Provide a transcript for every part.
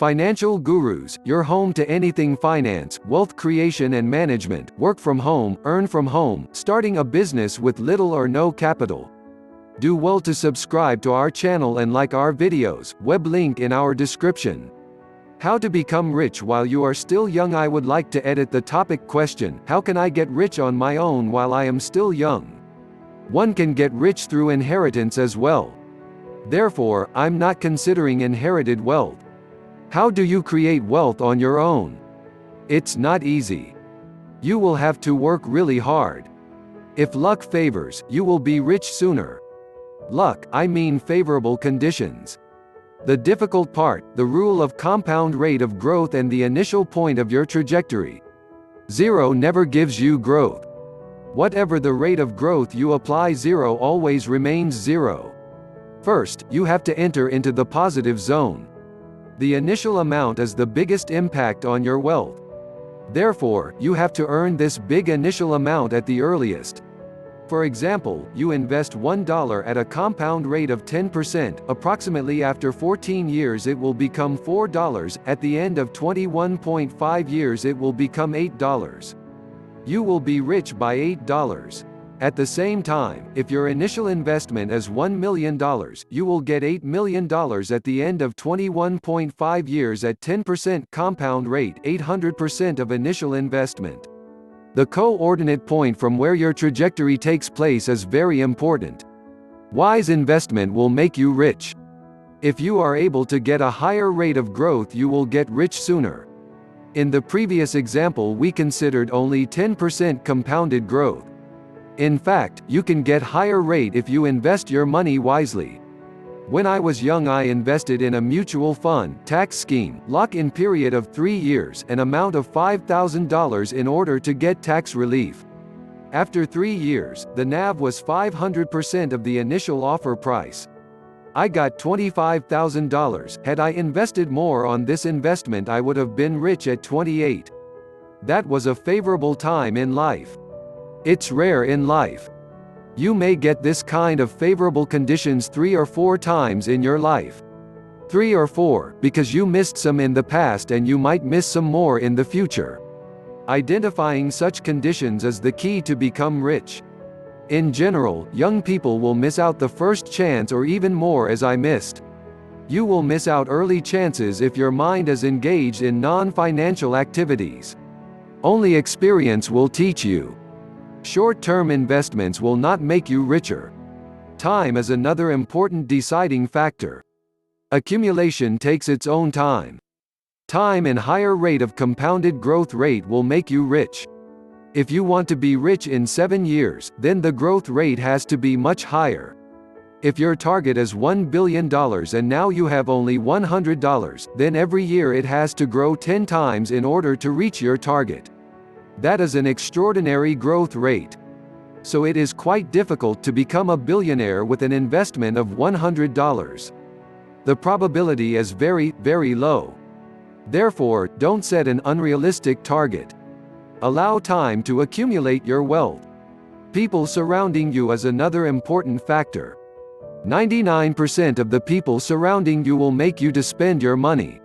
Financial Gurus, your home to anything finance, wealth creation and management, work from home, earn from home, starting a business with little or no capital. Do well to subscribe to our channel and like our videos, web link in our description. How to become rich while you are still young. I would like to edit the topic question, how can I get rich on my own while I am still young? One can get rich through inheritance as well. Therefore, I'm not considering inherited wealth. How do you create wealth on your own? It's not easy. You will have to work really hard. If luck favors, you will be rich sooner. Luck, I mean favorable conditions. The difficult part, the rule of compound rate of growth and the initial point of your trajectory. Zero never gives you growth. Whatever the rate of growth you apply, zero always remains zero. First, you have to enter into the positive zone. The initial amount is the biggest impact on your wealth. Therefore, you have to earn this big initial amount at the earliest. For example, you invest $1 at a compound rate of 10%, approximately after 14 years it will become $4, at the end of 21.5 years it will become $8. You will be rich by $8. At the same time, if your initial investment is $1 million, you will get $8 million at the end of 21.5 years at 10% compound rate, 800% of initial investment. The coordinate point from where your trajectory takes place is very important. Wise investment will make you rich. If you are able to get a higher rate of growth, you will get rich sooner. In the previous example, we considered only 10% compounded growth. In fact, you can get higher rate if you invest your money wisely. When I was young, I invested in a mutual fund tax scheme, lock-in period of 3 years, an amount of $5,000 in order to get tax relief. After 3 years, the NAV was 500% of the initial offer price. I got $25,000. Had I invested more on this investment, I would have been rich at 28. That was a favorable time in life. It's rare in life. You may get this kind of favorable conditions 3 or 4 times in your life. 3 or 4, because you missed some in the past and you might miss some more in the future. Identifying such conditions is the key to become rich. In general, young people will miss out the first chance or even more, as I missed. You will miss out early chances if your mind is engaged in non-financial activities. Only experience will teach you. Short-term investments will not make you richer. Time is another important deciding factor. Accumulation takes its own time. Time and higher rate of compounded growth rate will make you rich. If you want to be rich in 7 years, then the growth rate has to be much higher. If your target is $1 billion and now you have only $100, then every year it has to grow 10 times in order to reach your target. That is an extraordinary growth rate. So it is quite difficult to become a billionaire with an investment of $100. The probability is very, very low. Therefore, don't set an unrealistic target. Allow time to accumulate your wealth. People surrounding you is another important factor. 99% of the people surrounding you will make you to spend your money.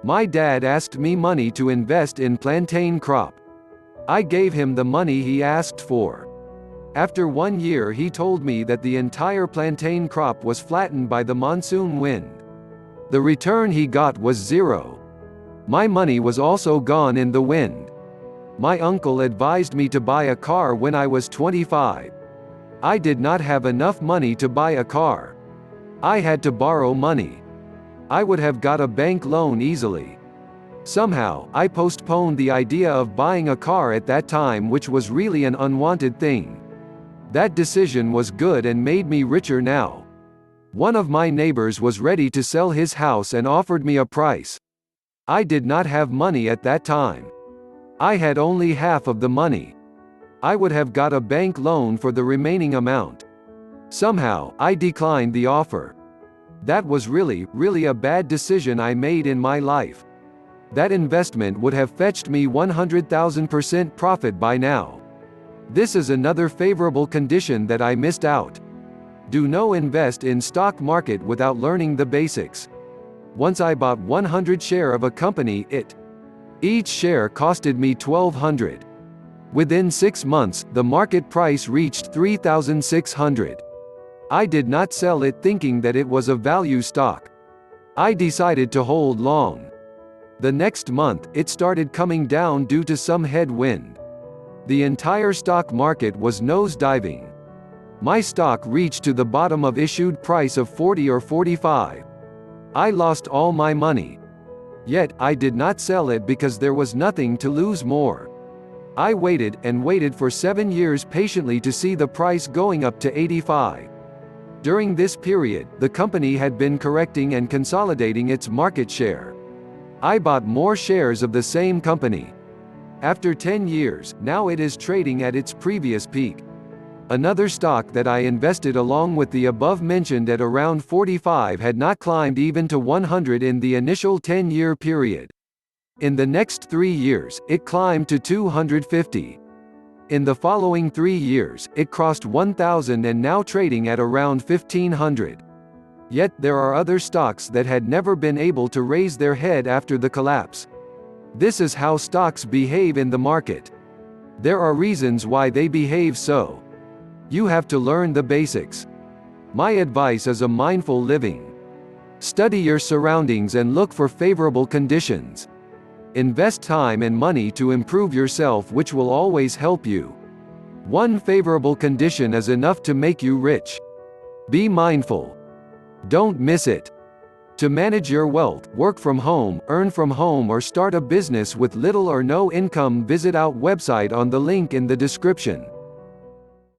My dad asked me money to invest in plantain crop. I gave him the money he asked for. After 1 year, he told me that the entire plantain crop was flattened by the monsoon wind. The return he got was zero. My money was also gone in the wind. My uncle advised me to buy a car when I was 25. I did not have enough money to buy a car. I had to borrow money. I would have got a bank loan easily. Somehow, I postponed the idea of buying a car at that time, which was really an unwanted thing. That decision was good and made me richer now. One of my neighbors was ready to sell his house and offered me a price. I did not have money at that time. I had only half of the money. I would have got a bank loan for the remaining amount. Somehow, I declined the offer. That was really a bad decision I made in my life. That investment would have fetched me 100,000% profit by now. This is another favorable condition that I missed out. Do not invest in stock market without learning the basics. Once I bought 100 share of a company, each share costed me $1,200. Within 6 months, the market price reached $3,600. I did not sell it thinking that it was a value stock. I decided to hold long. The next month, it started coming down due to some headwind. The entire stock market was nosediving. My stock reached to the bottom of issued price of 40 or 45. I lost all my money. Yet, I did not sell it because there was nothing to lose more. I waited and waited for 7 years patiently to see the price going up to 85. During this period, the company had been correcting and consolidating its market share. I bought more shares of the same company. After 10 years, now it is trading at its previous peak. Another stock that I invested along with the above mentioned at around 45 had not climbed even to 100 in the initial 10-year period. In the next 3 years, it climbed to 250. In the following 3 years, it crossed 1,000 and now trading at around 1,500. Yet, there are other stocks that had never been able to raise their head after the collapse. This is how stocks behave in the market. There are reasons why they behave so. You have to learn the basics. My advice is a mindful living. Study your surroundings and look for favorable conditions. Invest time and money to improve yourself, which will always help you. One favorable condition is enough to make you rich. Be mindful. Don't miss it. To manage your wealth, work from home, earn from home, or start a business with little or no income, visit our website on the link in the description.